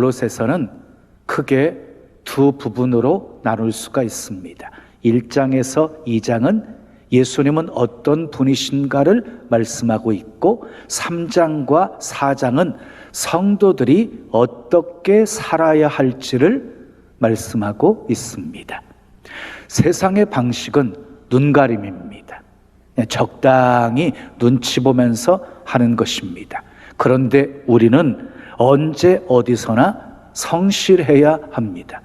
골로새서는 크게 두 부분으로 나눌 수가 있습니다. 1장에서 2장은 예수님은 어떤 분이신가를 말씀하고 있고 3장과 4장은 성도들이 어떻게 살아야 할지를 말씀하고 있습니다. 세상의 방식은 눈가림입니다. 적당히 눈치 보면서 하는 것입니다. 그런데 우리는 언제 어디서나 성실해야 합니다.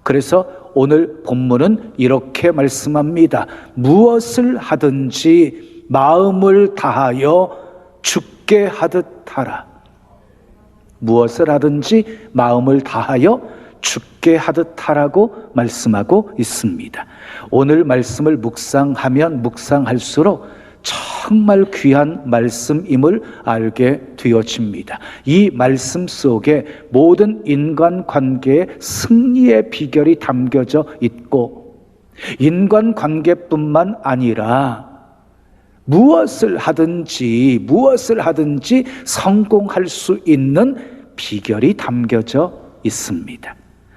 그래서 오늘 본문은 이렇게 말씀합니다. 무엇을 하든지 마음을 다하여 주께 하듯 하라. 무엇을 하든지 마음을 다하여 주께 하듯 하라고 말씀하고 있습니다. 오늘 말씀을 묵상하면 묵상할수록 정말 귀한 말씀임을 알게 되어집니다. 이 말씀 속에 모든 인간관계의 승리의 비결이 담겨져 있고 인간관계뿐만 아니라 무엇을 하든지 성공할 수 있는 비결이 담겨져 있습니다.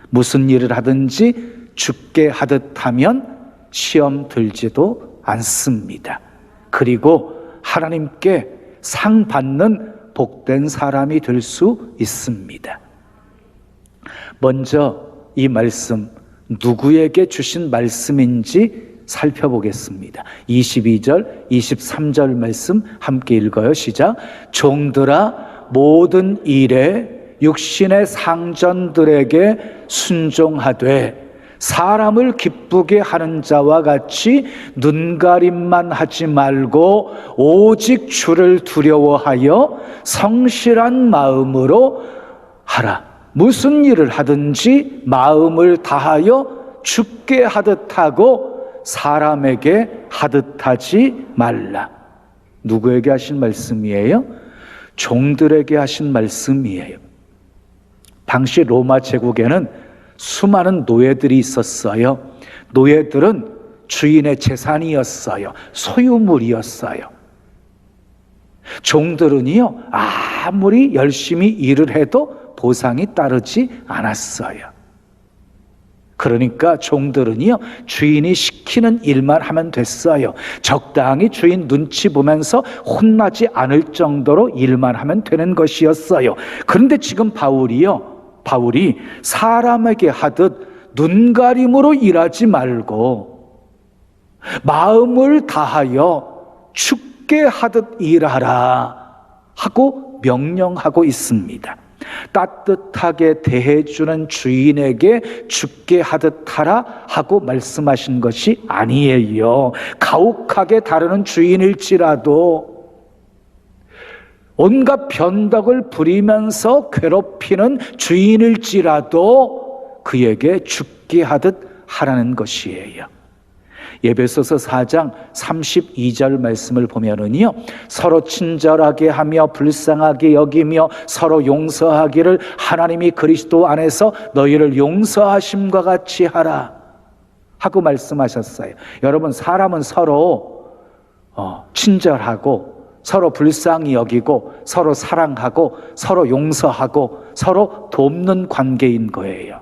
무슨 일을 하든지 주께 하듯 하면 시험 들지도 않습니다. 그리고 하나님께 상 받는 복된 사람이 될 수 있습니다. 먼저 이 말씀 누구에게 주신 말씀인지 살펴보겠습니다. 22절, 23절 말씀 함께 읽어요. 시작. 종들아 모든 일에 육신의 상전들에게 순종하되 사람을 기쁘게 하는 자와 같이 눈가림만 하지 말고 오직 주를 두려워하여 성실한 마음으로 하라. 무슨 일을 하든지 마음을 다하여 주께 하듯 하고 사람에게 하듯 하지 말라. 누구에게 하신 말씀이에요? 종들에게 하신 말씀이에요. 당시 로마 제국에는 수많은 노예들이 있었어요. 노예들은 주인의 재산이었어요. 소유물이었어요. 종들은요, 아무리 열심히 일을 해도 보상이 따르지 않았어요. 그러니까 종들은요, 주인이 시키는 일만 하면 됐어요. 적당히 주인 눈치 보면서 혼나지 않을 정도로 일만 하면 되는 것이었어요. 그런데 지금 바울이 사람에게 하듯 눈가림으로 일하지 말고 마음을 다하여 주께 하듯 일하라 하고 명령하고 있습니다. 따뜻하게 대해주는 주인에게 주께 하듯 하라 하고 말씀하신 것이 아니에요. 가혹하게 다루는 주인일지라도 온갖 변덕을 부리면서 괴롭히는 주인일지라도 그에게 죽게 하듯 하라는 것이에요. 에베소서 4장 32절 말씀을 보면은요, 서로 친절하게 하며 불쌍하게 여기며 서로 용서하기를 하나님이 그리스도 안에서 너희를 용서하심과 같이 하라 하고 말씀하셨어요. 여러분, 사람은 서로 친절하고 서로 불쌍히 여기고 서로 사랑하고 서로 용서하고 서로 돕는 관계인 거예요.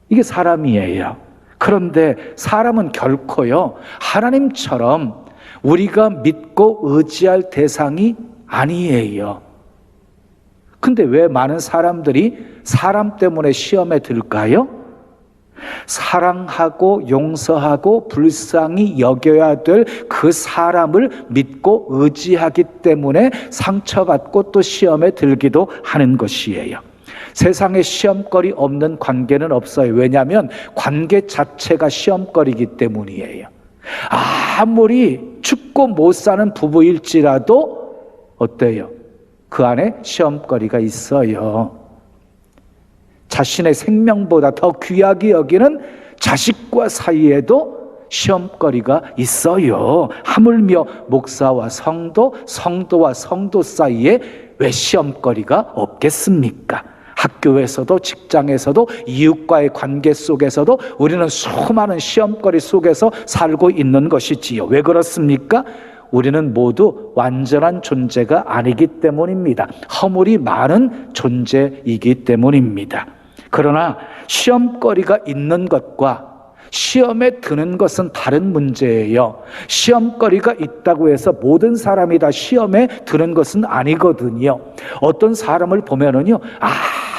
이게 사람이에요. 그런데 사람은 결코요, 하나님처럼 우리가 믿고 의지할 대상이 아니에요. 근데 왜 많은 사람들이 사람 때문에 시험에 들까요? 사랑하고 용서하고 불쌍히 여겨야 될 그 사람을 믿고 의지하기 때문에 상처받고 또 시험에 들기도 하는 것이에요. 세상에 시험거리 없는 관계는 없어요. 왜냐하면 관계 자체가 시험거리이기 때문이에요. 아무리 죽고 못 사는 부부일지라도 어때요? 그 안에 시험거리가 있어요. 자신의 생명보다 더 귀하게 여기는 자식과 사이에도 시험거리가 있어요. 하물며 목사와 성도, 성도와 성도 사이에 왜 시험거리가 없겠습니까? 학교에서도 직장에서도 이웃과의 관계 속에서도 우리는 수많은 시험거리 속에서 살고 있는 것이지요. 왜 그렇습니까? 우리는 모두 완전한 존재가 아니기 때문입니다. 허물이 많은 존재이기 때문입니다. 그러나 시험거리가 있는 것과 시험에 드는 것은 다른 문제예요. 시험거리가 있다고 해서 모든 사람이 다 시험에 드는 것은 아니거든요. 어떤 사람을 보면은요,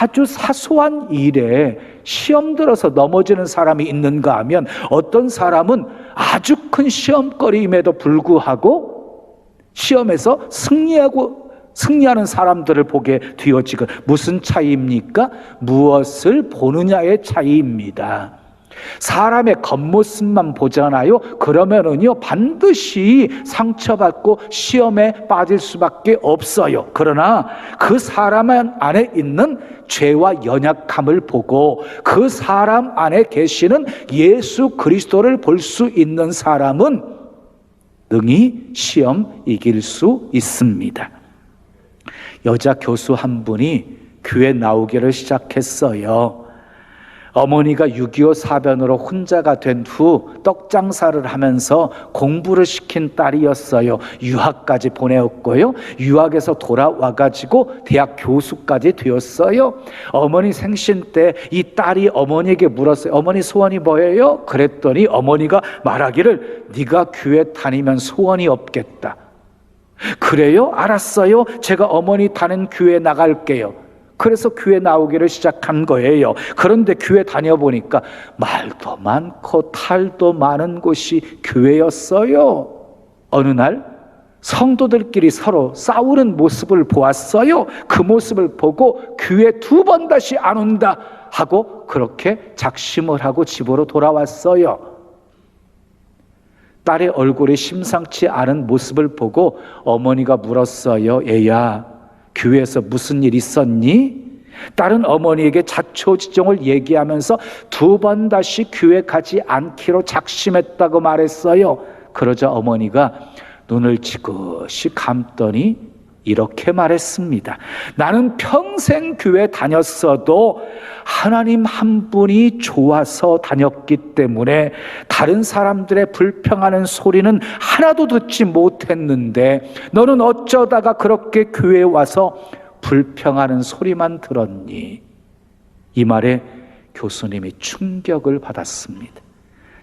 아주 사소한 일에 시험 들어서 넘어지는 사람이 있는가 하면, 어떤 사람은 아주 큰 시험거리임에도 불구하고 시험에서 승리하는 사람들을 보게 되어지고, 무슨 차이입니까? 무엇을 보느냐의 차이입니다. 사람의 겉모습만 보잖아요. 그러면은요, 반드시 상처받고 시험에 빠질 수밖에 없어요. 그러나 그 사람 안에 있는 죄와 연약함을 보고 그 사람 안에 계시는 예수 그리스도를 볼 수 있는 사람은 능히 시험 이길 수 있습니다. 여자 교수 한 분이 교회 나오기를 시작했어요. 어머니가 6.25 사변으로 혼자가 된 후 떡장사를 하면서 공부를 시킨 딸이었어요. 유학까지 보내었고요. 유학에서 돌아와가지고 대학 교수까지 되었어요. 어머니 생신 때 이 딸이 어머니에게 물었어요. 어머니 소원이 뭐예요? 그랬더니 어머니가 말하기를, 네가 교회 다니면 소원이 없겠다. 그래요? 알았어요. 제가 어머니 다니는 교회에 나갈게요. 그래서 교회 나오기를 시작한 거예요. 그런데 교회 다녀보니까 말도 많고 탈도 많은 곳이 교회였어요. 어느 날 성도들끼리 서로 싸우는 모습을 보았어요. 그 모습을 보고 교회 2번 다시 안 온다 하고 그렇게 작심을 하고 집으로 돌아왔어요. 딸의 얼굴이 심상치 않은 모습을 보고 어머니가 물었어요. 얘야, 교회에서 무슨 일 있었니? 딸은 어머니에게 자초지종을 얘기하면서 2번 다시 교회 가지 않기로 작심했다고 말했어요. 그러자 어머니가 눈을 지그시 감더니 이렇게 말했습니다. 나는 평생 교회 다녔어도 하나님 한 분이 좋아서 다녔기 때문에 다른 사람들의 불평하는 소리는 하나도 듣지 못했는데 너는 어쩌다가 그렇게 교회에 와서 불평하는 소리만 들었니? 이 말에 교수님이 충격을 받았습니다.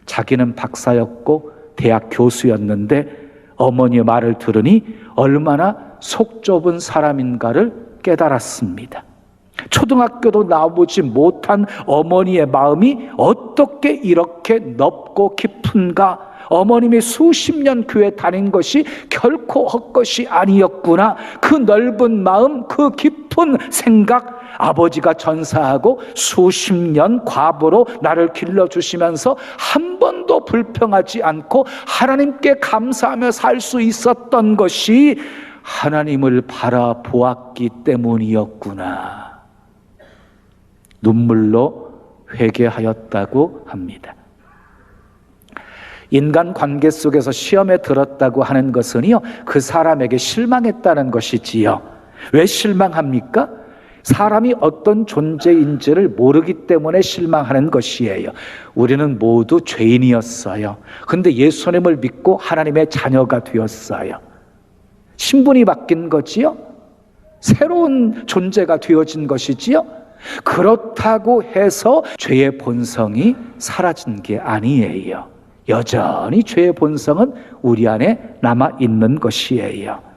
자기는 박사였고 대학 교수였는데 어머니의 말을 들으니 얼마나 속 좁은 사람인가를 깨달았습니다. 초등학교도 나오지 못한 어머니의 마음이 어떻게 이렇게 넓고 깊은가? 어머님이 수십 년 교회 다닌 것이 결코 헛것이 아니었구나. 그 넓은 마음, 그 깊은 생각, 아버지가 전사하고 수십 년 과부로 나를 길러주시면서 한 번도 불평하지 않고 하나님께 감사하며 살 수 있었던 것이 하나님을 바라보았기 때문이었구나. 눈물로 회개하였다고 합니다. 인간관계 속에서 시험에 들었다고 하는 것은요, 그 사람에게 실망했다는 것이지요. 왜 실망합니까? 사람이 어떤 존재인지를 모르기 때문에 실망하는 것이에요. 우리는 모두 죄인이었어요. 근데 예수님을 믿고 하나님의 자녀가 되었어요. 신분이 바뀐 거지요? 새로운 존재가 되어진 것이지요? 그렇다고 해서 죄의 본성이 사라진 게 아니에요. 여전히 죄의 본성은 우리 안에 남아있는 것이에요.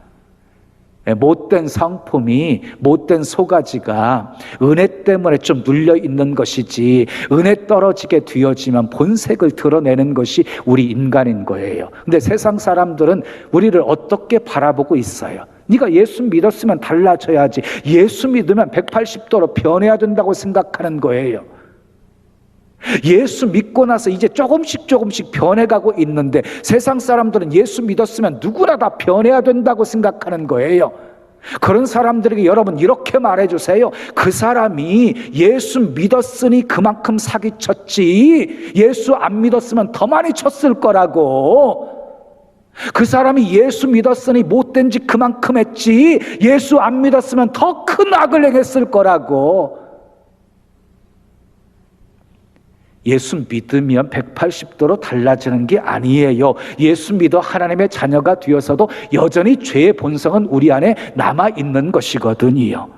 못된 성품이, 못된 소가지가 은혜 때문에 좀 눌려있는 것이지, 은혜 떨어지게 되어지면 본색을 드러내는 것이 우리 인간인 거예요. 근데 세상 사람들은 우리를 어떻게 바라보고 있어요? 네가 예수 믿었으면 달라져야지, 예수 믿으면 180도로 변해야 된다고 생각하는 거예요. 예수 믿고 나서 이제 조금씩 변해가고 있는데 세상 사람들은 예수 믿었으면 누구나 다 변해야 된다고 생각하는 거예요. 그런 사람들에게 여러분 이렇게 말해주세요. 그 사람이 예수 믿었으니 그만큼 사기쳤지, 예수 안 믿었으면 더 많이 쳤을 거라고. 그 사람이 예수 믿었으니 못된 짓 그만큼 했지, 예수 안 믿었으면 더 큰 악을 행했을 거라고. 예수 믿으면 180도로 달라지는 게 아니에요. 예수 믿어 하나님의 자녀가 되어서도 여전히 죄의 본성은 우리 안에 남아있는 것이거든요.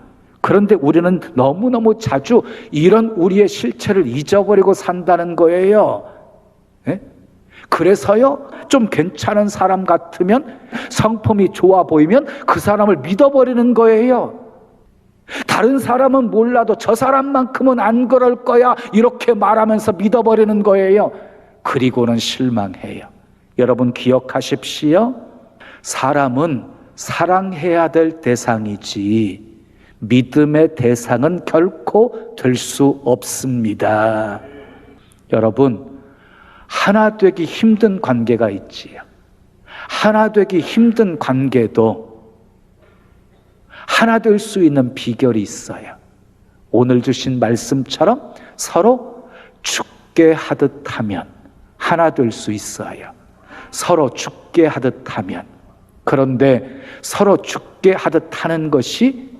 그런데 우리는 너무너무 자주 이런 우리의 실체를 잊어버리고 산다는 거예요. 예? 그래서요, 좀 괜찮은 사람 같으면, 성품이 좋아 보이면 그 사람을 믿어버리는 거예요. 다른 사람은 몰라도 저 사람만큼은 안 그럴 거야, 이렇게 말하면서 믿어버리는 거예요. 그리고는 실망해요. 여러분 기억하십시오. 사람은 사랑해야 될 대상이지 믿음의 대상은 결코 될 수 없습니다. 여러분, 하나 되기 힘든 관계가 있지요. 하나 되기 힘든 관계도 하나 될 수 있는 비결이 있어요. 오늘 주신 말씀처럼 서로 죽게 하듯 하면 하나 될 수 있어요. 서로 죽게 하듯 하면. 그런데 서로 죽게 하듯 하는 것이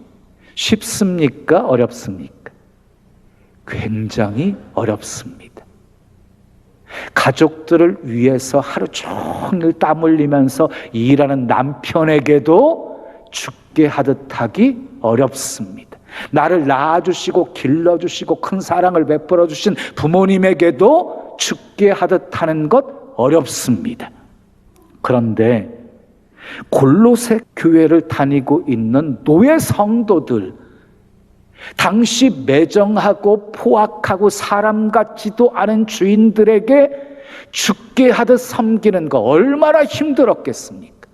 쉽습니까? 어렵습니까? 굉장히 어렵습니다. 가족들을 위해서 하루 종일 땀 흘리면서 일하는 남편에게도 죽게 하듯 하기 어렵습니다. 나를 낳아주시고 길러주시고 큰 사랑을 베풀어 주신 부모님에게도 죽게 하듯 하는 것 어렵습니다. 그런데 골로새 교회를 다니고 있는 노예 성도들, 당시 매정하고 포악하고 사람 같지도 않은 주인들에게 죽게 하듯 섬기는 거 얼마나 힘들었겠습니까?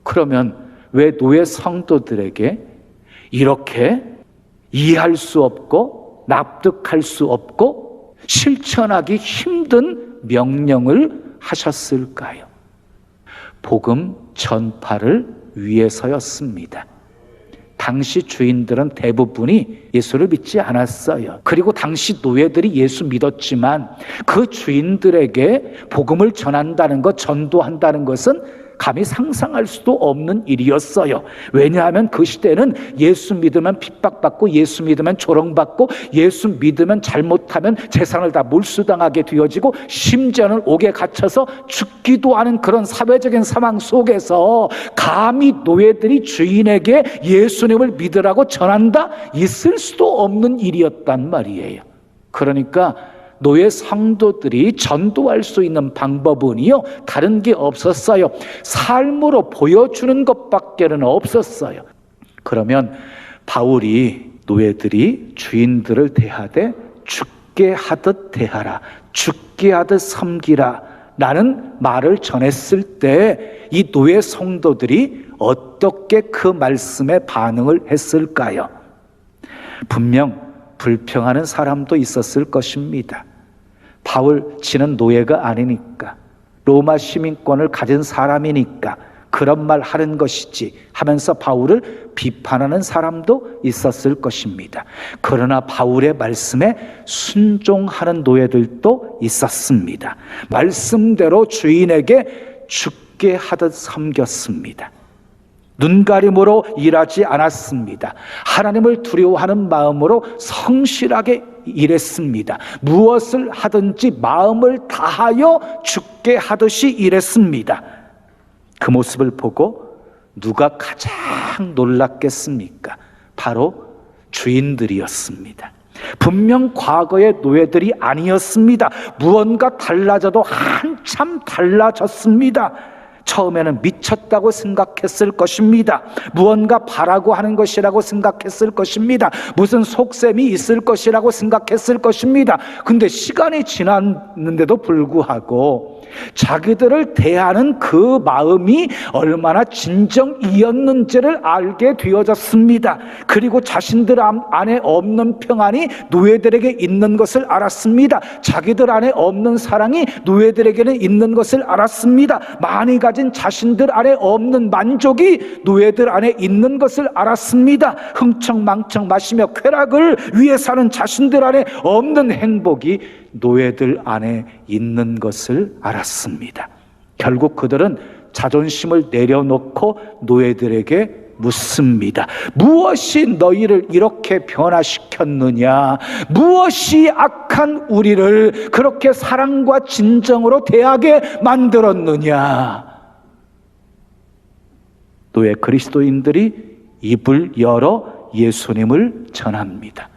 그러면 왜 노예 성도들에게 이렇게 이해할 수 없고 납득할 수 없고 실천하기 힘든 명령을 하셨을까요? 복음 전파를 위해서였습니다. 당시 주인들은 대부분이 예수를 믿지 않았어요. 그리고 당시 노예들이 예수 믿었지만 그 주인들에게 복음을 전한다는 것, 전도한다는 것은 감히 상상할 수도 없는 일이었어요. 왜냐하면 그 시대는 예수 믿으면 핍박받고 예수 믿으면 조롱받고 예수 믿으면 잘못하면 재산을 다 몰수당하게 되어지고 심지어는 옥에 갇혀서 죽기도 하는 그런 사회적인 상황 속에서 감히 노예들이 주인에게 예수님을 믿으라고 전한다? 있을 수도 없는 일이었단 말이에요. 그러니까 노예 성도들이 전도할 수 있는 방법은요, 다른 게 없었어요. 삶으로 보여주는 것밖에는 없었어요. 그러면 바울이 노예들이 주인들을 대하되 죽게 하듯 대하라, 죽게 하듯 섬기라 라는 말을 전했을 때 이 노예 성도들이 어떻게 그 말씀에 반응을 했을까요? 분명 불평하는 사람도 있었을 것입니다. 바울 지는 노예가 아니니까, 로마 시민권을 가진 사람이니까 그런 말 하는 것이지 하면서 바울을 비판하는 사람도 있었을 것입니다. 그러나 바울의 말씀에 순종하는 노예들도 있었습니다. 말씀대로 주인에게 죽게 하듯 섬겼습니다. 눈가림으로 일하지 않았습니다. 하나님을 두려워하는 마음으로 성실하게 일했습니다. 무엇을 하든지 마음을 다하여 죽게 하듯이 일했습니다. 그 모습을 보고 누가 가장 놀랐겠습니까? 바로 주인들이었습니다. 분명 과거의 노예들이 아니었습니다. 무언가 달라져도 한참 달라졌습니다. 처음에는 미쳤다고 생각했을 것입니다. 무언가 바라고 하는 것이라고 생각했을 것입니다. 무슨 속셈이 있을 것이라고 생각했을 것입니다. 근데 시간이 지났는데도 불구하고 자기들을 대하는 그 마음이 얼마나 진정이었는지를 알게 되어졌습니다. 그리고 자신들 안에 없는 평안이 노예들에게 있는 것을 알았습니다. 자기들 안에 없는 사랑이 노예들에게는 있는 것을 알았습니다. 많이 가진 자신들 안에 없는 만족이 노예들 안에 있는 것을 알았습니다. 흥청망청 마시며 쾌락을 위해 사는 자신들 안에 없는 행복이 노예들 안에 있는 것을 알았습니다. 결국 그들은 자존심을 내려놓고 노예들에게 묻습니다. 무엇이 너희를 이렇게 변화시켰느냐? 무엇이 악한 우리를 그렇게 사랑과 진정으로 대하게 만들었느냐? 노예 그리스도인들이 입을 열어 예수님을 전합니다.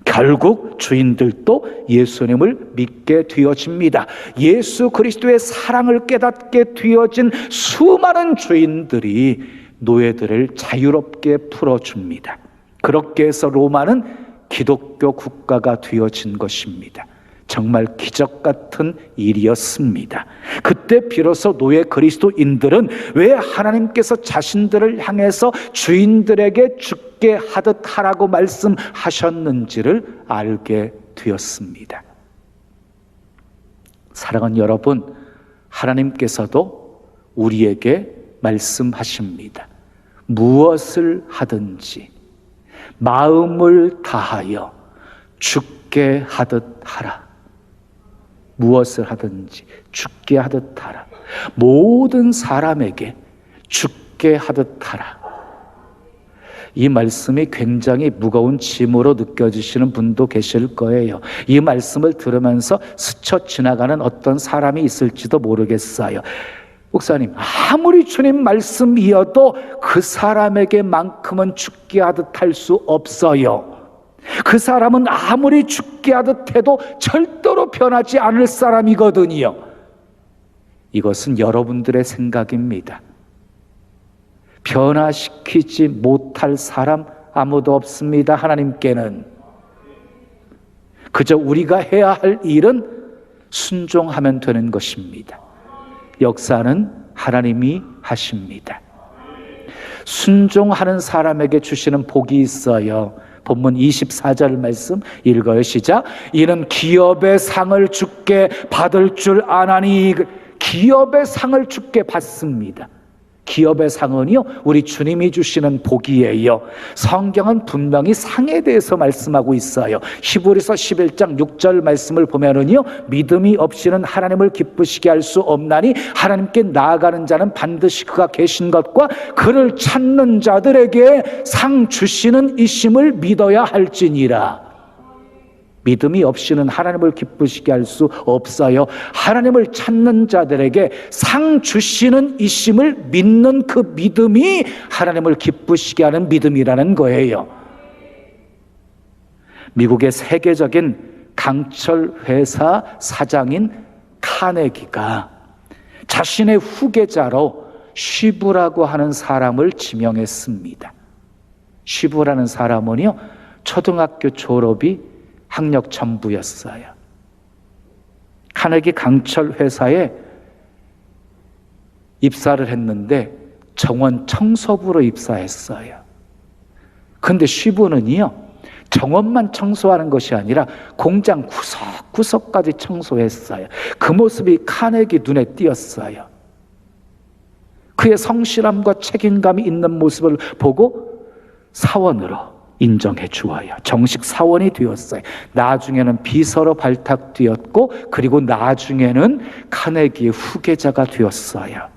결국 주인들도 예수님을 믿게 되어집니다. 예수 그리스도의 사랑을 깨닫게 되어진 수많은 주인들이 노예들을 자유롭게 풀어줍니다. 그렇게 해서 로마는 기독교 국가가 되어진 것입니다. 정말 기적 같은 일이었습니다. 그때 비로소 노예 그리스도인들은 왜 하나님께서 자신들을 향해서 주인들에게 죽게 하듯 하라고 말씀하셨는지를 알게 되었습니다. 사랑하는 여러분, 하나님께서도 우리에게 말씀하십니다. 무엇을 하든지 마음을 다하여 죽게 하듯 하라. 무엇을 하든지 죽게 하듯 하라. 모든 사람에게 죽게 하듯 하라. 이 말씀이 굉장히 무거운 짐으로 느껴지시는 분도 계실 거예요. 이 말씀을 들으면서 스쳐 지나가는 어떤 사람이 있을지도 모르겠어요. 목사님, 아무리 주님 말씀이어도 그 사람에게만큼은 죽게 하듯 할 수 없어요. 그 사람은 아무리 죽게 하듯 해도 절대로 변하지 않을 사람이거든요. 이것은 여러분들의 생각입니다. 변화시키지 못할 사람 아무도 없습니다. 하나님께는. 그저 우리가 해야 할 일은 순종하면 되는 것입니다. 역사는 하나님이 하십니다. 순종하는 사람에게 주시는 복이 있어요. 본문 24절 말씀 읽어요. 시작. 이는 기업의 상을 주께 받을 줄 아나니. 기업의 상을 주께 받습니다. 기업의 상은요, 우리 주님이 주시는 복이에요. 성경은 분명히 상에 대해서 말씀하고 있어요. 히브리서 11장 6절 말씀을 보면은요, 믿음이 없이는 하나님을 기쁘시게 할 수 없나니 하나님께 나아가는 자는 반드시 그가 계신 것과 그를 찾는 자들에게 상 주시는 이심을 믿어야 할지니라. 믿음이 없이는 하나님을 기쁘시게 할 수 없어요. 하나님을 찾는 자들에게 상 주시는 이심을 믿는 그 믿음이 하나님을 기쁘시게 하는 믿음이라는 거예요. 미국의 세계적인 강철 회사 사장인 카네기가 자신의 후계자로 쉬브라고 하는 사람을 지명했습니다. 쉬브라는 사람은요, 초등학교 졸업이 학력 전부였어요. 카네기 강철 회사에 입사를 했는데 정원 청소부로 입사했어요. 그런데 쉬브는요, 정원만 청소하는 것이 아니라 공장 구석구석까지 청소했어요. 그 모습이 카네기 눈에 띄었어요. 그의 성실함과 책임감이 있는 모습을 보고 사원으로 인정해 주어요. 정식 사원이 되었어요. 나중에는 비서로 발탁되었고, 그리고 나중에는 카네기의 후계자가 되었어요.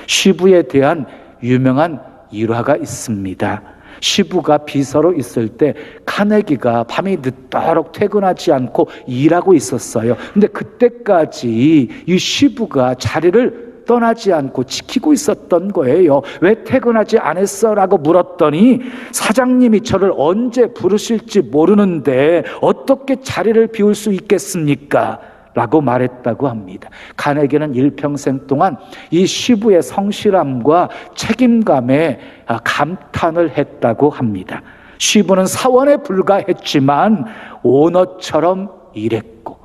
쉬브에 대한 유명한 일화가 있습니다. 쉬브가 비서로 있을 때 카네기가 밤이 늦도록 퇴근하지 않고 일하고 있었어요. 근데 그때까지 이 쉬브가 자리를 떠나지 않고 지키고 있었던 거예요. 왜 퇴근하지 않았어? 라고 물었더니 사장님이 저를 언제 부르실지 모르는데 어떻게 자리를 비울 수 있겠습니까? 라고 말했다고 합니다. 카네기는 일평생 동안 이 쉬브의 성실함과 책임감에 감탄을 했다고 합니다. 쉬브는 사원에 불과했지만 오너처럼 일했고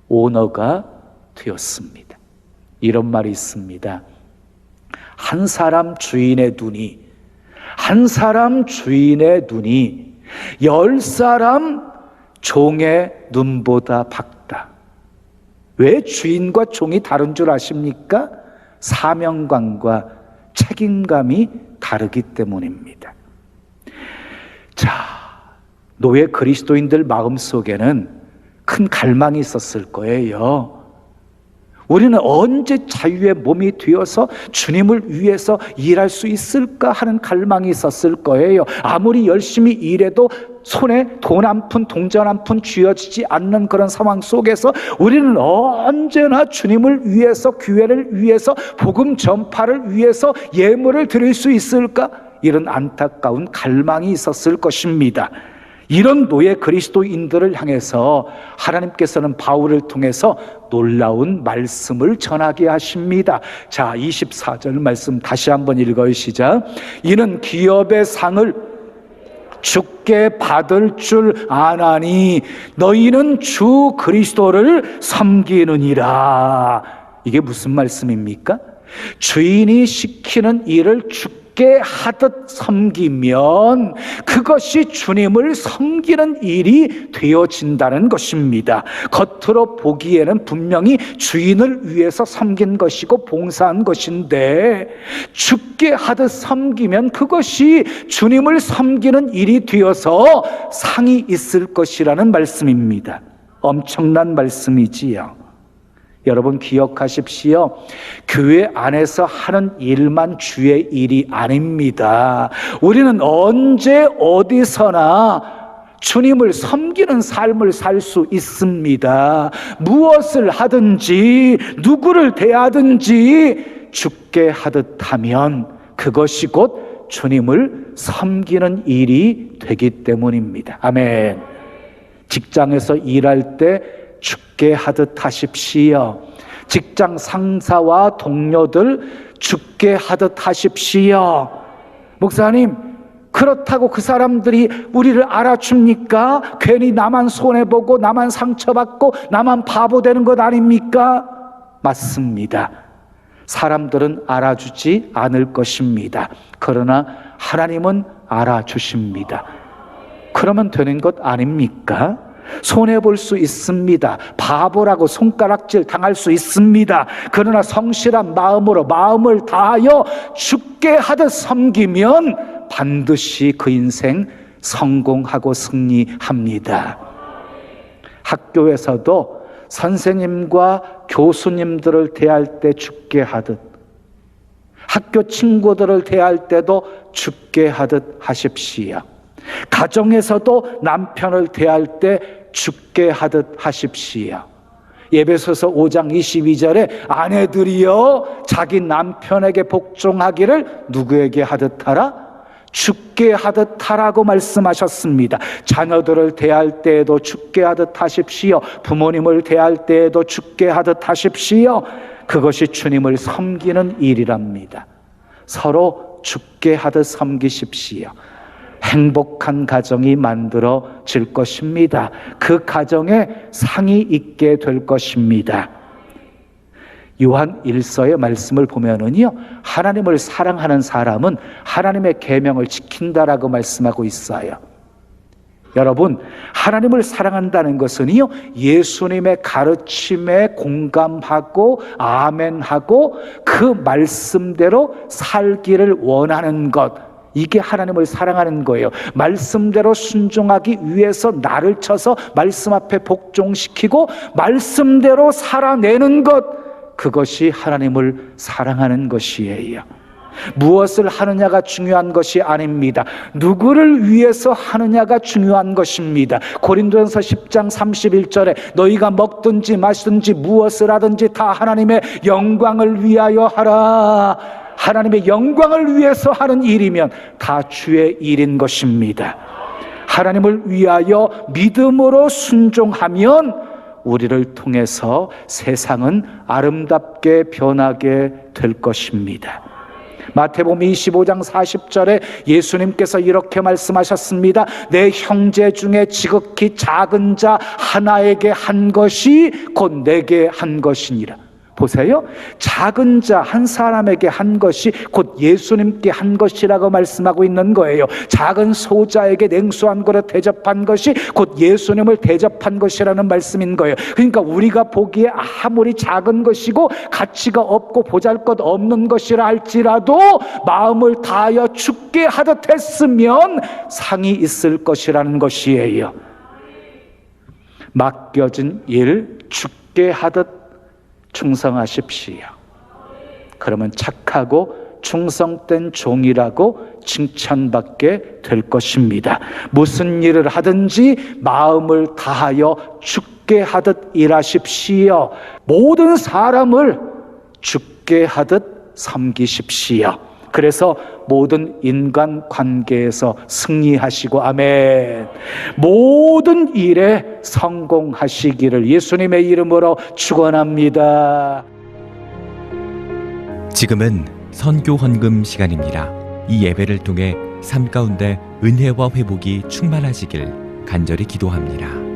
오너가 되었습니다. 이런 말이 있습니다. 한 사람 주인의 눈이 10사람 종의 눈보다 밝다. 왜 주인과 종이 다른 줄 아십니까? 사명감과 책임감이 다르기 때문입니다. 자, 노예 그리스도인들 마음속에는 큰 갈망이 있었을 거예요. 우리는 언제 자유의 몸이 되어서 주님을 위해서 일할 수 있을까 하는 갈망이 있었을 거예요. 아무리 열심히 일해도 손에 돈 한 푼, 동전 한 푼 쥐어지지 않는 그런 상황 속에서 우리는 언제나 주님을 위해서, 교회를 위해서, 복음 전파를 위해서 예물을 드릴 수 있을까? 이런 안타까운 갈망이 있었을 것입니다. 이런 노예 그리스도인들을 향해서 하나님께서는 바울을 통해서 놀라운 말씀을 전하게 하십니다. 자, 24절 말씀 다시 한번 읽어주시죠. 이는 기업의 상을 주께 받을 줄 아나니 너희는 주 그리스도를 섬기느니라. 이게 무슨 말씀입니까? 주인이 시키는 일을 주께 하듯 섬기면 그것이 주님을 섬기는 일이 되어진다는 것입니다. 겉으로 보기에는 분명히 주인을 위해서 섬긴 것이고 봉사한 것인데 주께 하듯 섬기면 그것이 주님을 섬기는 일이 되어서 상이 있을 것이라는 말씀입니다. 엄청난 말씀이지요. 여러분 기억하십시오. 교회 안에서 하는 일만 주의 일이 아닙니다. 우리는 언제 어디서나 주님을 섬기는 삶을 살 수 있습니다. 무엇을 하든지 누구를 대하든지 주께 하듯 하면 그것이 곧 주님을 섬기는 일이 되기 때문입니다. 아멘. 직장에서 일할 때 주께 하듯 하십시오. 직장 상사와 동료들 주께 하듯 하십시오. 목사님, 그렇다고 그 사람들이 우리를 알아줍니까? 괜히 나만 손해보고 나만 상처받고 나만 바보 되는 것 아닙니까? 맞습니다. 사람들은 알아주지 않을 것입니다. 그러나 하나님은 알아주십니다. 그러면 되는 것 아닙니까? 손해볼 수 있습니다. 바보라고 손가락질 당할 수 있습니다. 그러나 성실한 마음으로 마음을 다하여 주께 하듯 섬기면 반드시 그 인생 성공하고 승리합니다. 학교에서도 선생님과 교수님들을 대할 때 주께 하듯, 학교 친구들을 대할 때도 주께 하듯 하십시오. 가정에서도 남편을 대할 때 주께 하듯 하십시오. 에베소서 5장 22절에 아내들이여 자기 남편에게 복종하기를 누구에게 하듯 하라? 주께 하듯 하라고 말씀하셨습니다. 자녀들을 대할 때에도 주께 하듯 하십시오. 부모님을 대할 때에도 주께 하듯 하십시오. 그것이 주님을 섬기는 일이랍니다. 서로 주께 하듯 섬기십시오. 행복한 가정이 만들어질 것입니다. 그 가정에 상이 있게 될 것입니다. 요한 1서의 말씀을 보면은요, 하나님을 사랑하는 사람은 하나님의 계명을 지킨다라고 말씀하고 있어요. 여러분, 하나님을 사랑한다는 것은요, 예수님의 가르침에 공감하고 아멘하고 그 말씀대로 살기를 원하는 것, 이게 하나님을 사랑하는 거예요. 말씀대로 순종하기 위해서 나를 쳐서 말씀 앞에 복종시키고 말씀대로 살아내는 것, 그것이 하나님을 사랑하는 것이에요. 무엇을 하느냐가 중요한 것이 아닙니다. 누구를 위해서 하느냐가 중요한 것입니다. 고린도전서 10장 31절에 너희가 먹든지 마시든지 무엇을 하든지 다 하나님의 영광을 위하여 하라. 하나님의 영광을 위해서 하는 일이면 다 주의 일인 것입니다. 하나님을 위하여 믿음으로 순종하면 우리를 통해서 세상은 아름답게 변하게 될 것입니다. 마태복음 25장 40절에 예수님께서 이렇게 말씀하셨습니다. 내 형제 중에 지극히 작은 자 하나에게 한 것이 곧 내게 한 것이니라. 보세요. 작은 자 한 사람에게 한 것이 곧 예수님께 한 것이라고 말씀하고 있는 거예요. 작은 소자에게 냉수 한 그릇 대접한 것이 곧 예수님을 대접한 것이라는 말씀인 거예요. 그러니까 우리가 보기에 아무리 작은 것이고 가치가 없고 보잘것없는 것이라 할지라도 마음을 다하여 주께 하듯 했으면 상이 있을 것이라는 것이에요. 맡겨진 일 주께 하듯 충성하십시오. 그러면 착하고 충성된 종이라고 칭찬받게 될 것입니다. 무슨 일을 하든지 마음을 다하여 주께 하듯 일하십시오. 모든 사람을 주께 하듯 섬기십시오. 그래서 모든 인간 관계에서 승리하시고, 아멘. 모든 일에 성공하시기를 예수님의 이름으로 축원합니다. 지금은 선교 헌금 시간입니다. 이 예배를 통해 삶 가운데 은혜와 회복이 충만하시길 간절히 기도합니다.